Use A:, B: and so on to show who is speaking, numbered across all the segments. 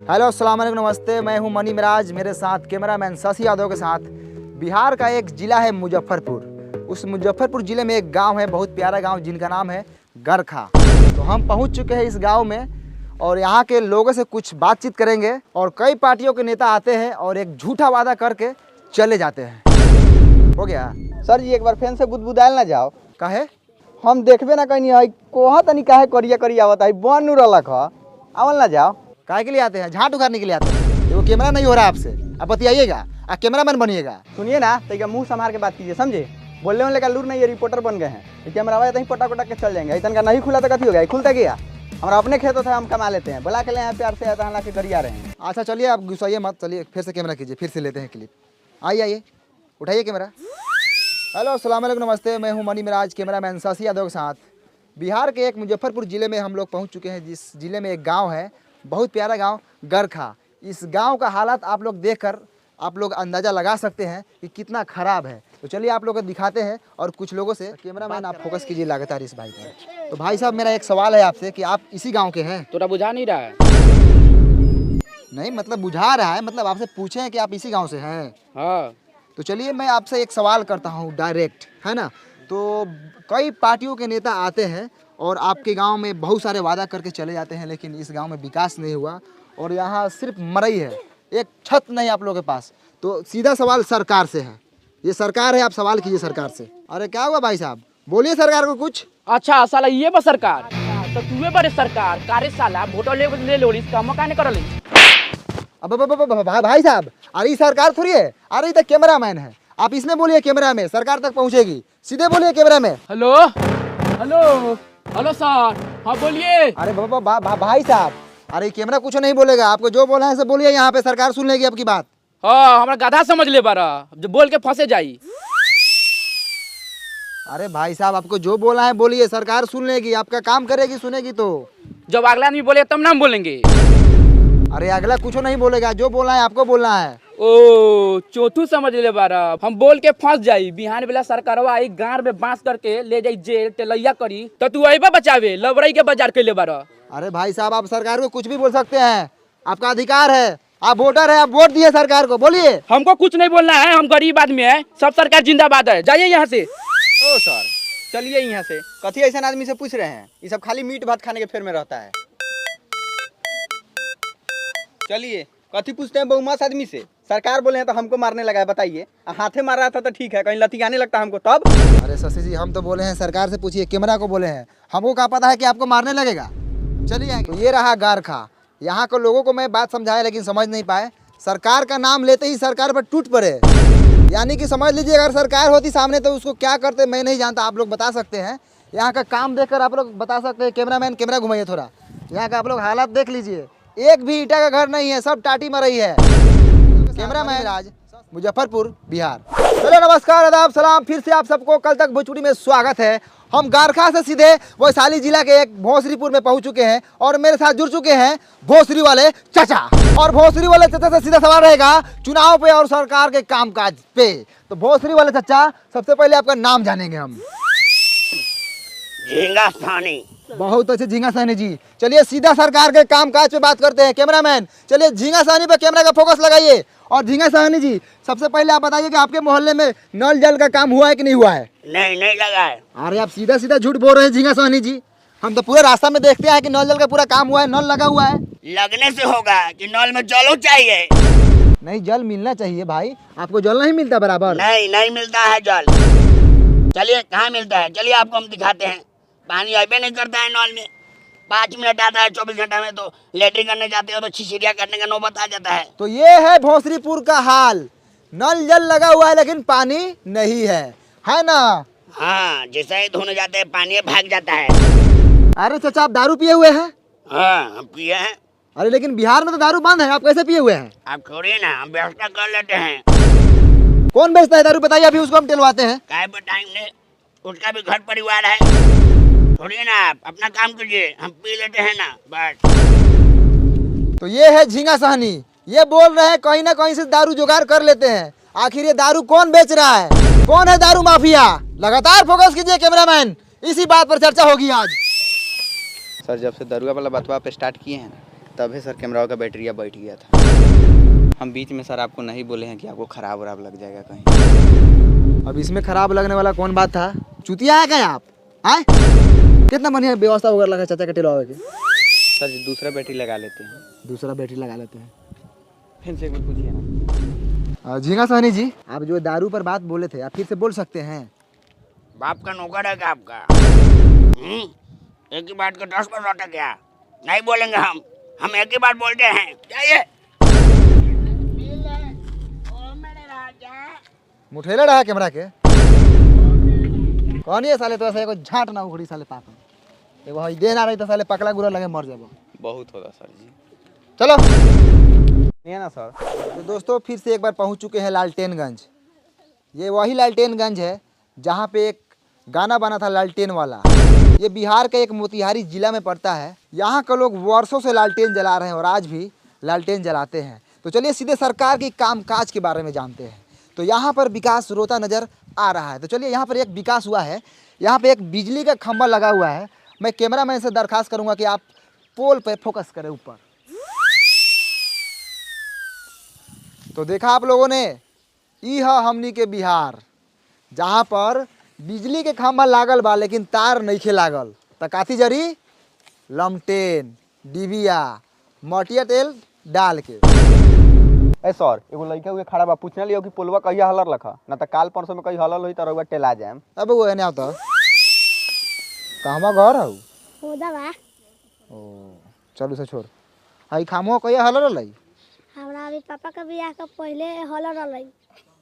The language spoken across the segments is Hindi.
A: हेलो अस्सलाम वालेकुम नमस्ते, मैं हूं मनी मिराज, मेरे साथ कैमरामैन शशि यादव के साथ। बिहार का एक ज़िला है मुजफ्फरपुर। उस मुजफ्फरपुर ज़िले में एक गांव है, बहुत प्यारा गांव, जिनका नाम है गरखा। तो हम पहुंच चुके हैं इस गांव में और यहाँ के लोगों से कुछ बातचीत करेंगे। और कई पार्टियों के नेता आते हैं और एक झूठा वादा करके चले जाते हैं। हो गया
B: सर जी, एक बार फैन से बुदबुदायल ना जाओ।
A: काहे?
B: हम देखबे ना कहीं है कोहा तनी काहे करिया करिया आवत है बन नु रहलक ह आवल ना जाओ।
A: काहे के लिए आते हैं? झाट उखाड़ने के लिए आते हैं। वो कैमरा नहीं हो रहा आपसे, आप बतियाइएगा, आप कैमरामैन बनिएगा।
B: सुनिए ना, तो मुंह संभाल के बात कीजिए, समझे? बोलने वाले का लूर नहीं, ये रिपोर्टर बन गए हैं। कैमरा आया तो ही पटा के चल जाएंगे। इतना का नहीं खुला तो कथी हो गया? खुलता गया हमारा अपने खेत था, हम कमा लेते हैं। बुला के ले यहाँ प्यार से आता के गरिया रहे हैं।
A: अच्छा चलिए, आप गुस्साइए मत, चलिए फिर से कैमरा कीजिए, फिर से लेते हैं क्लिप। आइए उठाइए कैमरा। हेलो अस्सलाम वालेकुम नमस्ते, मैं हूं मनी मिराज, कैमरामैन शशि यादव के साथ। बिहार के एक मुजफ्फरपुर ज़िले में हम लोग पहुंच चुके हैं, जिस ज़िले में एक गांव है, बहुत प्यारा गांव गरखा। इस गांव का हालात आप लोग देखकर आप लोग अंदाज़ा लगा सकते हैं कि कितना ख़राब है। तो चलिए आप लोगों को दिखाते हैं और कुछ लोगों से। कैमरामैन आप फोकस कीजिए लगातार इस भाई पर। तो भाई साहब, मेरा एक सवाल है आपसे कि आप इसी गाँव के हैं?
C: तोरा बुझा नहीं रहा है?
A: नहीं मतलब बुझा रहा है, मतलब आपसे पूछे हैं कि आप इसी गाँव से हैं।
C: हाँ।
A: तो चलिए मैं आपसे एक सवाल करता हूँ डायरेक्ट, है ना? तो कई पार्टियों के नेता आते हैं और आपके गांव में बहुत सारे वादा करके चले जाते हैं, लेकिन इस गांव में विकास नहीं हुआ और यहाँ सिर्फ मरई है, एक छत नहीं आप लोगों के पास। तो सीधा सवाल सरकार से है, ये सरकार है, आप सवाल कीजिए सरकार से। अरे क्या हुआ भाई साहब, बोलिए सरकार को कुछ।
C: अच्छा साला ये बस सरकार तो तू बड़े सरकार कारे साला वोट ले लो इसका मौका नहीं करल।
A: अब भाई साहब, अरे ये सरकार थोड़ी है, अरे ये तो कैमरामैन है। आप इसमें बोलिए, कैमरा में सरकार तक पहुँचेगी, सीधे बोलिए कैमरा में।
C: हेलो हेलो हेलो सर, हाँ बोलिए।
A: अरे भाई साहब, अरे कैमरा कुछ नहीं बोलेगा, आपको जो बोला है सब बोलिए, यहाँ पे सरकार सुन लेगी आपकी बात।
C: हाँ हमारा गधा समझ ले बारा, जो बोल के फंसे जाई।
A: अरे भाई साहब, आपको जो बोला है बोलिए, सरकार सुन लेगी, आपका काम करेगी, सुनेगी। तो
C: जब अगला आदमी बोले तब ना हम बोलेंगे।
A: अरे अगला कुछ नहीं बोलेगा, जो बोलना है आपको बोलना है।
C: ओ चौथू समझ ले बारा, हम बोल के फंस जाई। बिहान बेला सरकारवा आई गांव में बांस करके ले जाई जेल टेलैया करी तो तू अइबा बचावे लबरई के बाजार के ले बारा।
A: अरे भाई साहब, आप सरकार को कुछ भी बोल सकते हैं, आपका अधिकार है, आप वोटर है, आप वोट दिए सरकार को, बोलिए।
C: हमको कुछ नहीं बोलना है, हम गरीब आदमी है, सब सरकार जिंदाबाद है, जाइए यहाँ से।
B: ओ सर चलिए यहाँ से। कथी ऐसा आदमी से पूछ रहे हैं? ये सब खाली मीट भात खाने के फेर में रहता है। चलिए, कथी पूछते हैं बहुमास आदमी से? सरकार बोले हैं तो हमको मारने लगा है, बताइए। हाथे मार रहा था तो ठीक है, कहीं लतियाने लगता हमको तब।
A: अरे शशि जी, हम तो बोले हैं सरकार से पूछिए, कैमरा को बोले हैं, हमको क्या पता है कि आपको मारने लगेगा। चलिए, तो ये रहा गरखा। यहाँ के लोगों को मैं बात समझाया लेकिन समझ नहीं पाए। सरकार का नाम लेते ही सरकार पर टूट पड़े, यानी कि समझ लीजिए अगर सरकार होती सामने तो उसको क्या करते मैं नहीं जानता, आप लोग बता सकते हैं। यहाँ का काम देखकर आप लोग बता सकते हैं। कैमरामैन कैमरा घुमाइए थोड़ा, यहाँ का आप लोग हालात देख लीजिए, एक भी ईटा का घर नहीं है, सब टाटी मरई है। कैमरामैन राज, मुजफ्फरपुर, बिहार। चलो नमस्कार, आदाब, सलाम, फिर से आप सबको कल तक भोजपुरी में स्वागत है। हम गरखा से सीधे वैशाली जिला के एक भोसरीपुर में पहुंच चुके हैं और मेरे साथ जुड़ चुके हैं भोसरी वाले चाचा। और भोसरी वाले चाचा से सीधा सवाल रहेगा चुनाव पे और सरकार के कामकाज पे। तो भोसरी वाले चाचा, सबसे पहले आपका नाम जानेंगे हम।
D: झींगा सानी।
A: बहुत अच्छे झींगा सानी जी। चलिए सीधा सरकार के कामकाज पे बात करते हैं। कैमरामैन चलिए झींगा सानी पे कैमरा का फोकस लगाइए। और झींगा सानी जी, सबसे पहले आप बताइए कि आपके मोहल्ले में नल जल का काम हुआ है कि नहीं हुआ है?
D: नहीं लगा है।
A: अरे आप सीधा सीधा झूठ बोल रहे हैं झींगा सानी जी, हम तो पूरे रास्ता में देखते हैं कि नल जल का पूरा काम हुआ है, नल लगा हुआ है।
D: लगने से होगा कि नल में जलो चाहिए।
A: नहीं, जल मिलना चाहिए भाई, आपको जल नहीं मिलता बराबर?
D: नहीं मिलता है जल। चलिए कहाँ मिलता है, चलिए आपको हम दिखाते हैं। पानी अबे नहीं करता है नल में, 5 मिनट आता है, 24 घंटा में तो लेटरिन करने जाते हो तो छिछिरिया करने का नौबत आ जाता है।
A: तो ये है भोसरीपुर का हाल, नल जल लगा हुआ है लेकिन पानी नहीं है ना?
D: हाँ, जैसे ही धोने जाते हैं पानी भाग जाता है।
A: अरे चाचा, आप दारू पिए हुए हैं?
D: हाँ हम पिए हैं।
A: अरे लेकिन बिहार में तो दारू बंद है, आप कैसे पिए हुए हैं?
D: आप छोड़िए ना, हम व्यवस्था कर लेते हैं।
A: कौन बेचता है दारू, बताइए, अभी उसको हम टेलवाते हैं।
D: काय बताएंगे, उसका भी घर परिवार है। छोड़िए ना, आप अपना काम कीजिए, हम पी लेते हैं ना बस।
A: तो ये है झींगा साहनी, ये बोल रहे हैं कहीं ना कहीं से दारू जुगाड़ कर लेते हैं। आखिर ये दारू कौन बेच रहा है, कौन है दारू माफिया? लगातार फोकस कीजिए कैमरामैन, इसी बात पर चर्चा होगी आज।
B: सर जब से दरुआ वाला बतवा पे स्टार्ट किए हैं तभी सर कैमरा का बैटरिया बैठ गया था। हम बीच में सर आपको नहीं बोले हैं कि आपको खराब वराब लग जाएगा कहीं।
A: अब इसमें खराब लगने वाला कौन बात था? चुतिया है क्या आप? आए कितना बढ़िया व्यवस्था वगैरह लगा चाचा के टेलवा के।
B: सर जी दूसरा बैटरी लगा लेते हैं।
A: दूसरा बैटरी लगा लेते हैं।
B: फिर से एक बार पूछिए ना।
A: झींगा सोनी जी, आप जो दारू पर बात बोले थे, आप फिर से बोल सकते हैं?
D: बाप का नौकर है क्या आपका? एक ही बात को 10 बार लौटा क्या? नहीं बोलेंगे हम एक ही बात बोलते हैं। जाइए।
A: मुठेला रहा कैमरा के कौन ये साले? तो ऐसा एगो झाट ना उखड़ी साले पापा, एगो हई दे ना रही तो साले पकला गुरा लगे मर जाबो।
B: बहुत होगा सर जी।
A: चलो
B: नहीं है ना सर।
A: तो दोस्तों फिर से एक बार पहुंच चुके हैं लालटेनगंज। ये वही लालटेनगंज है जहां पे एक गाना बना था लालटेन वाला। ये बिहार के एक मोतिहारी जिला में पड़ता है। यहाँ के लोग वर्षों से लालटेन जला रहे हैं और आज भी लालटेन जलाते हैं। तो चलिए सीधे सरकार की कामकाज के बारे में जानते हैं। तो यहाँ पर विकास रोता नज़र आ रहा है। तो चलिए यहाँ पर एक विकास हुआ है। यहाँ पे एक बिजली का खंभा लगा हुआ है। मैं कैमरामैन से दरखास्त करूँगा कि आप पोल पे फोकस करें ऊपर। तो देखा आप लोगों ने, ई है हमनी के बिहार जहाँ पर बिजली के खंभा लागल बा लेकिन तार नइखे लागल। त काथी जरी? लमटेन, डिबिया, मटिया तेल डाल के।
B: ए सर एगो लड़का हुए खड़ा बा, पूछने लियो कि पुलवा कहिया हलर लखा ना तो काल परसों में कहीं हलल होई तो रउआ टेला जाएम।
A: अब वो एने आवता कहवा घर हऊ?
E: होदा बा।
A: ओ चलू से छोड़। हई खामो कहिया हलर लई?
E: हमरा अभी पापा का बियाह का पहले हल रहलै।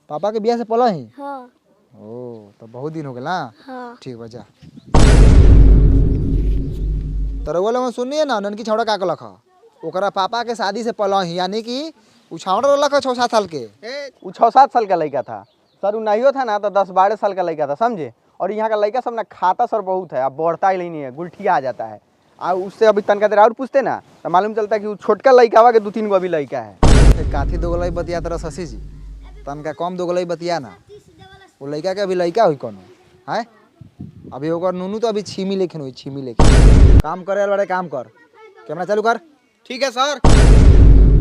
A: पापा के बियाह से पहले ही?
E: हाँ
A: ओ तो बहुत दिन हो गया ना।
E: हाँ।
A: ठीक बा जा। तो रउआ लोगन सुनिए ना, ननकी छौड़ा का लखा ओकरा पापा के शादी से पहले ही, यानी कि उ छौड़ा लखा 6-7 साल के।
B: वो 6-7 साल का लड़का था सर। वो नहीं था ना तो 10-12 साल का लड़का था, समझे। और यहाँ का लड़का सब ना खाता सर बहुत है, अब बढ़ता ही नहीं है, गुलठिया आ जाता है। और उससे अभी तनका देर और पूछते ना तो मालूम चलता है कि वो छोटका लड़का हुआ के 2-3 गो अभी लड़का है।
A: काथी दोगलई बतिया तरह शशि जी, तनका कम दोगलई बतिया ना। वो लड़का के अभी लड़का हुई कोनो है? अभी ओकर नूनू तो अभी छीमी लेखन हुई, छीमी लेखन। काम करे वाले काम कर, कैमरा चालू कर।
B: ठीक है सर।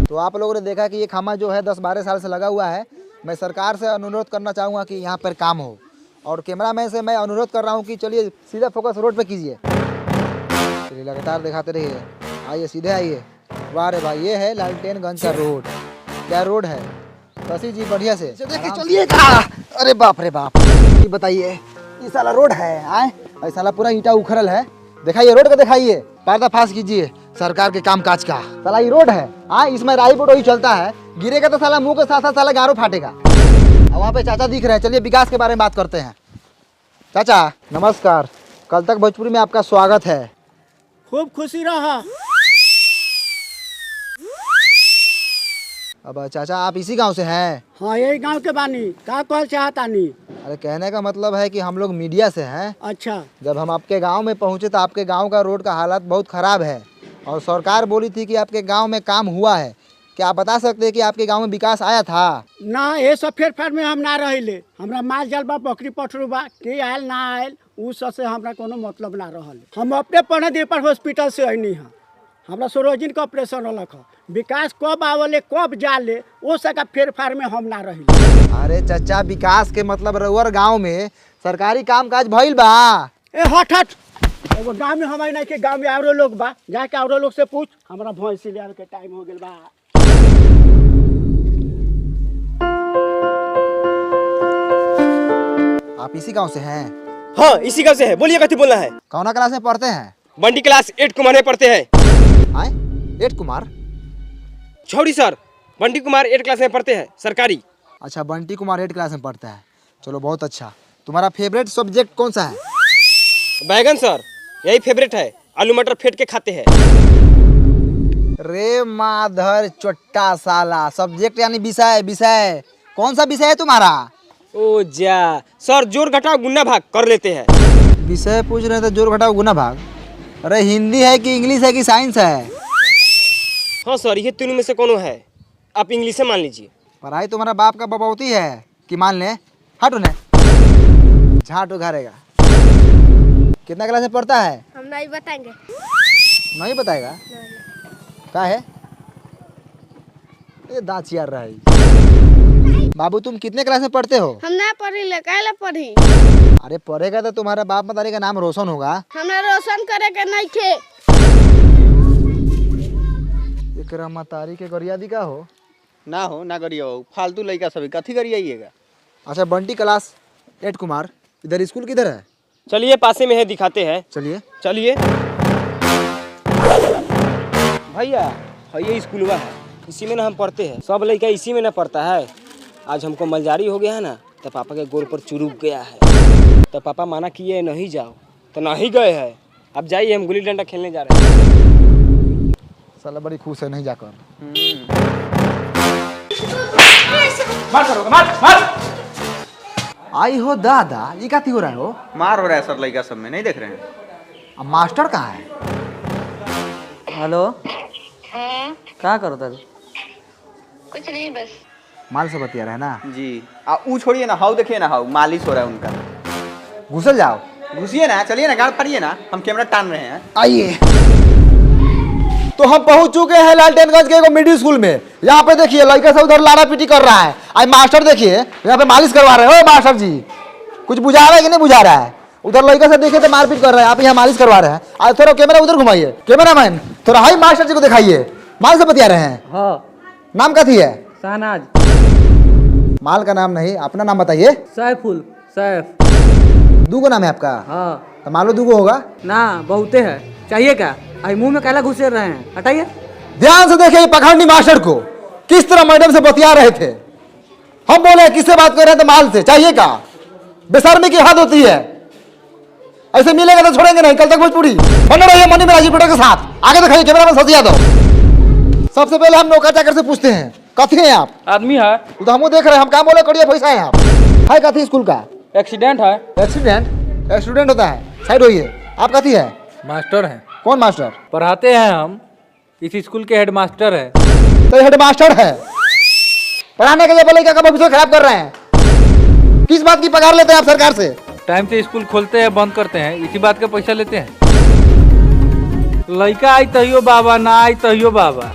A: तो आप लोगों ने देखा कि ये खामा जो है 10-12 साल से लगा हुआ है। मैं सरकार से अनुरोध करना चाहूँगा कि यहाँ पर काम हो, और कैमरामैन से मैं अनुरोध कर रहा हूँ कि चलिए सीधा फोकस रोड पे कीजिए। चलिए लगातार दिखाते रहिए, आइए सीधे आइए। वाह रे भाई, ये है लालटेनगंज का रोड। क्या रोड है शशि जी? बढ़िया से चलिएगा। अरे बाप रे बाप, ये बताइए ये साला रोड है? आए ये साला पूरा ईंटा उखड़ल है। दिखाइए रोड का, दिखाइए, पर्दाफाश कीजिए सरकार के कामकाज का। साला ये रोड है, हाँ इसमें राई बोट ही चलता है। गिरेगा तो साला मुंह के साथ साथ साला गारो फाटेगा। और वहाँ पे चाचा दिख रहे हैं। चलिए विकास के बारे में बात करते हैं। चाचा नमस्कार, कल तक भोजपुरी में आपका स्वागत है।
F: खूब खुशी रहा।
A: अब चाचा आप इसी गांव से हैं?
F: हाँ यही गांव के बानी। का कहल चाहतानी?
A: अरे कहने का मतलब है कि हम लोग मीडिया से हैं।
F: अच्छा।
A: जब हम आपके गांव में पहुंचे तो आपके गांव का रोड का हालत बहुत ख़राब है, और सरकार बोली थी कि आपके गांव में काम हुआ है। क्या आप बता सकते हैं कि आपके गांव में विकास आया था?
F: ना ये सब फेर फार में हम ना रहिले। हमरा माल जाल बा, बकरी पठरू बा, के आयल ना आयल उ सब से हमरा कोनो मतलब ना रहल। हम अपने पढ़े दे पर हॉस्पिटल से अइनी है। हमरा सरोजिन का ऑपरेशन रहलक। विकास कब आवले कब जाले वो सका फेर फार में हम ना रहिले।
A: अरे चाचा विकास के मतलब रउअर गांव में सरकारी कामकाज भइल बा?
F: ए हट हट, एगो गांव में हमारे नहीं के गांव में औरो लोग बा, जाके औरो लोग से पूछ। हमरा भैंस ले आवे के टाइम हो गेल बा।
A: आप इसी गांव से हैं?
G: हाँ इसी गाँव से है। बोलिए कथी बोलना है?
A: कौना क्लास में पढ़ते हैं?
G: बंटी क्लास 8 कुमार में पढ़ते हैं।
A: आए 8 कुमार?
G: छोड़ी सर, बंटी कुमार 8 क्लास में पढ़ते हैं सरकारी।
A: अच्छा बंटी कुमार 8 क्लास में पढ़ता है, चलो बहुत अच्छा। तुम्हारा फेवरेट सब्जेक्ट कौन सा है?
G: बैगन सर, यही फेवरेट है। आलू मटर फेंट के खाते हैं।
A: रे माधर चोट्टा साला, सब्जेक्ट यानी विषय। विषय कौन सा विषय है तुम्हारा?
G: ओ जा सर, जोड़ घटाव गुना भाग कर लेते हैं।
A: विषय पूछ रहे थे, जोड़ घटाव गुना भाग। अरे हिंदी है कि इंग्लिश है कि साइंस है?
G: हाँ सर, ये तीनों में से कौन है? आप इंग्लिश से मान लीजिए।
A: पढ़ाई तुम्हारा बाप का बबौती है कि मान ले? हट उन्हें, झाट उघारेगा। कितना क्लास में पढ़ता है?
E: हम नहीं बताएंगे।
A: नहीं बताएगा? क्या है ये दांत चियार रहा है। बाबू तुम कितने क्लास में पढ़ते हो?
E: हम ना पढ़ी ले काहे पढ़ी।
A: अरे पढ़ेगा तो तुम्हारा बाप मतारी का नाम रोशन होगा।
E: हमरा रोशन करे के नहीं थे।
A: एकरा मतारी के गरियादी का हो?
B: ना हो ना करिए हो, फालतू लड़का सभी कथी करिएगा।
A: अच्छा बंटी क्लास 8 कुमार, इधर स्कूल किधर है?
G: चलिए पासे में है, दिखाते हैं।
A: चलिए।
G: चलिए भैया, ये स्कूलवा है, इसी में ना हम पढ़ते हैं। सब लड़का इसी में ना पढ़ता है। आज हमको मलजारी हो गया है ना, तो पापा के गोर पर चुरुक गया है। तो पापा माना किए नहीं जाओ, तो नहीं गए हैं। अब जाइए, हम गुल्ली डंडा खेलने जा रहे हैं।
A: साला बड़ी खुश है नहीं जाकर।
C: मार करोगे, मार।
A: आई हो दादा, ये क्या हो रहा है हो?
B: मार हो रहा है सर लड़का सब में, नहीं देख रहे हैं?
A: अब मास्टर कहाँ है?
H: हेलो, क्या करो तब?
I: कुछ नहीं, बस
A: माल से बतिया रहा है ना
B: जी। ऊ छोड़िए ना, हाउ देखिए ना, हाउ मालिश हो रहा है उनका।
A: घुसल जाओ।
B: घुसिए ना, चलिए ना, गाड़ फाड़िए ना, हम कैमरा टान रहे हैं।
A: आइए। तो हम पहुंच चुके हैं लालटेनगंज के मिडिल स्कूल में। यहाँ पे देखिए लड़का सब उधर लाड़ा पीटी कर रहा है। आज मास्टर देखिए यहाँ पे मालिश करवा रहे हैं। ओ मास्टर जी, कुछ बुझा रहा है कि नहीं बुझा रहा है? उधर लड़का सब देखिए तो मारपीट कर रहे हैं, आप यहाँ मालिश करवा रहे हैं। आज थोड़ा कैमरा उधर घुमाइए। कैमरा मैन थोड़ा हाई मास्टर जी को दिखाइए। माल से बतिया रहे हैं।
H: हाँ,
A: नाम क्या थी है?
H: शहनाज।
A: माल का नाम नहीं, अपना नाम बताइए।
H: सैफुल, सैफ।
A: दूगो नाम है आपका?
H: हाँ।
A: तो मालो दूगो होगा
H: ना, बहुते है। चाहिए क्या? आई मुंह में कैला घुसे रहे हैं, हटाइए।
A: ध्यान से देखिए पखंडी मास्टर को किस तरह मैडम से बतिया रहे थे। हम बोले किससे बात कर रहे थे? माल से। चाहिए क्या? बेशर्मी की हद होती है। ऐसे मिलेगा तो छोड़ेंगे नहीं। कल तक भोजपुरी बने रहिए मनी में राजीव के साथ। आगे दिखाइए कैमरा में सतिया दो। सबसे पहले हम नौकर चाकर से पूछते हैं, कथी हैं आप?
C: आदमी है,
A: तो हम देख रहे हैं, हम काम बोले करिए पैसा है आप। है कथी स्कूल का?
C: एक्सीडेंट है।
A: एक्सीडेंट? स्टूडेंट होता है, साइड होइए। आप कथी है?
J: मास्टर हैं,
A: कौन मास्टर?
J: पढ़ाते हैं हम। इस स्कूल के हेडमास्टर है।
A: तो हेड मास्टर है, पढ़ाने के लिए बोले क्या भविष्य खराब कर रहे हैं? किस बात की पगार लेते हैं आप सरकार से?
J: टाइम से स्कूल खोलते हैं, बंद करते हैं, इसी बात का पैसा लेते हैं। लड़का आई तहियो बाबा, ना आई तहियो बाबा।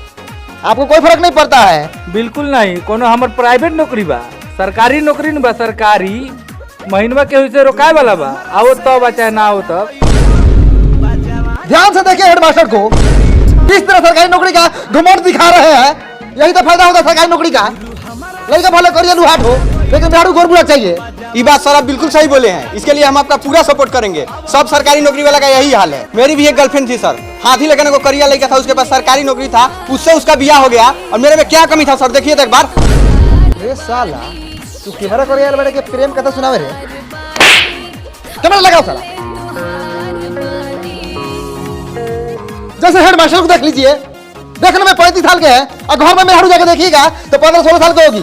A: आपको कोई फर्क नहीं पड़ता है?
J: बिल्कुल नहीं। कोनो हमर प्राइवेट नौकरी बा, सरकारी नौकरी न बा। सरकारी महीनवा के हुई से रोकाए वाला बा। आओ तब बा चाहे ना हो तब।
A: ध्यान से देखिए हेड मास्टर को किस तरह सरकारी नौकरी का घमंड दिखा रहे हैं। यही तो फायदा होता है सरकारी नौकरी का। लड़का भले करिए लुहाट हो, लेकिन झाड़ू गोर बुला चाहिए।
B: ये बात सर आप बिल्कुल सही बोले हैं। इसके लिए हम आपका पूरा सपोर्ट करेंगे। सब सरकारी नौकरी वाला का यही हाल है। मेरी भी एक गर्लफ्रेंड थी सर, हाथी लगने को करिया लड़का था, उसके पास सरकारी नौकरी था, उससे उसका ब्याह हो गया। और मेरे में क्या कमी था सर, देखिए तो एक बार।
A: अरे साला तू कैमरा कर यार बेटा के प्रेम कथा सुनावे रे। कैमरा लगाओ साला। जैसे हेड मास्टर को देख लीजिए, देखने में 35 साल के हैं और घर में मेहरारू जाके देखिएगा तो 15-16 साल की होगी।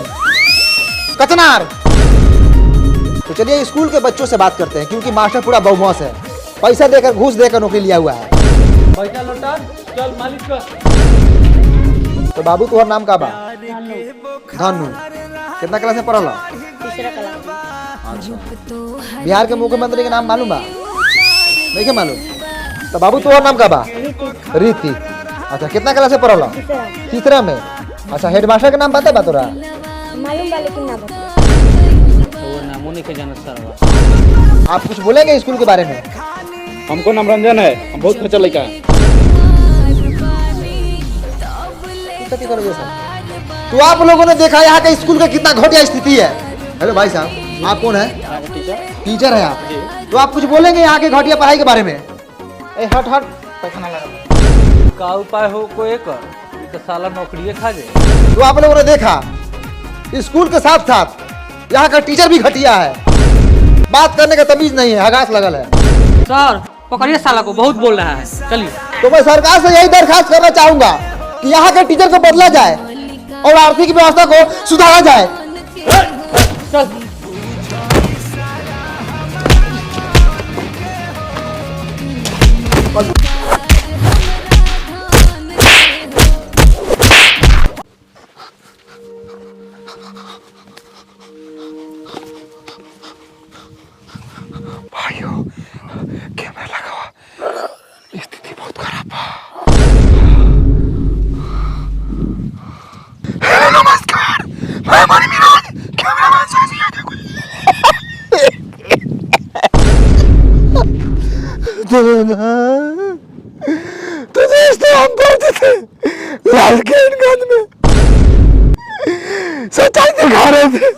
A: कचनार। तो चलिए स्कूल के बच्चों से बात करते हैं, क्योंकि मास्टर पूरा बहुमौस है। पैसा देकर, घूस देकर नौकरी लिया हुआ है।
J: पैसा लौटा, चल मालिक का।
A: तो बाबू तुम्हारा नाम का बा? धनु। कितना क्लास में पढ़ल?
E: तीसरा क्लास में।
A: बिहार के मुख्यमंत्री के नाम मालूम बा? नहीं मालूम? तो बाबू तुम्हारा नाम का बा? रीति। अच्छा कितना क्लास में पढ़ल? तीसरा में। अच्छा हेड मास्टर का नाम पता बा तोरा?
E: मालूम बा लेकिन ना बता।
H: वो नामों नहीं के जानत सर।
A: आप कुछ बोलेंगे स्कूल के बारे में?
C: हमको नाम रंजन है, हम बहुत खर्चा लड़का है।
A: तो आप लोगों ने देखा यहाँ के स्कूल का कितना घटिया स्थिति है। हेलो भाई साहब, आप कौन है? टीचर है आप? तो आप कुछ बोलेंगे यहाँ के घटिया पढ़ाई के बारे में? ए हट हट, पैखाना लगा।
J: का उपाय हो कोई कर, ये तो साला नौकरी खा जाए।
A: तो आप लोगों ने देखा स्कूल के साथ साथ यहाँ का टीचर भी घटिया है। बात करने का तमीज नहीं है, हगास लगल है।
H: सर पकड़िए साला को, बहुत बोल रहा है। चलिए।
A: तो मैं सरकार से यही दरखास्त करना चाहूंगा कि यहाँ के टीचर को बदला जाए और आर्थिक व्यवस्था को सुधारा जाए।
H: चल।
A: भाइयों कैमरा लगा हुआ, स्थिति बहुत खराब है। सच्चाई दिखा रहे थे।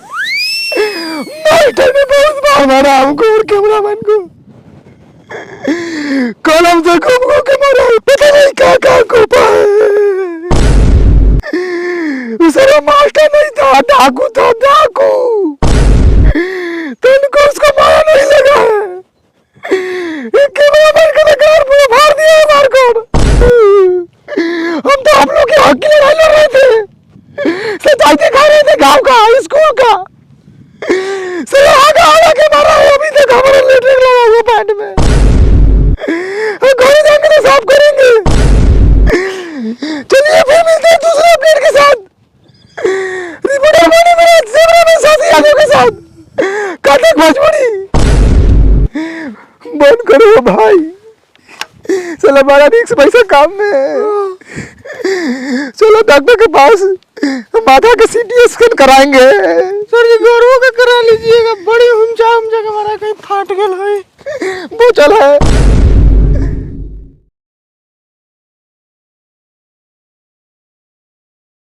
A: मास्टर ने बहुत मार मारा हमको और कैमरामैन को, कलम से घूम घूम के मारा, पता नहीं क्या कोपा है। दूसरा मास्टर नहीं था, डाकू था, डाकू। तो इनको उसको मारा नहीं लगा है। कैमरामैन का कार पूरा फाड़ दिया है मार कर। हम तो आप लोग के हक की लड़ाई लड़ रहे थे, सच्चाई दिखा रहे थे गांव का, स्कूल का। सर आगा के मारा है, अभी तक हमारा लेटरिन लगा हुआ पैंट में। घरे जाएंगे तो साफ करेंगे। चलिए फिर मिलते हैं दूसरे अपडेट के साथ। रिपोर्टर बने मेरे कैमरा में साथी यादव के साथ। काटक भोजपुरी बंद करो भाई, चलो हमारा रिक्स पैसा काम में है। चलो डॉक्टर के पास, माथा का सीटी स्कैन कराएंगे। सर जी गौरव का करा लीजिएगा, बड़ी हुमचा के हमारा कहीं फाट गया है। वो चला है।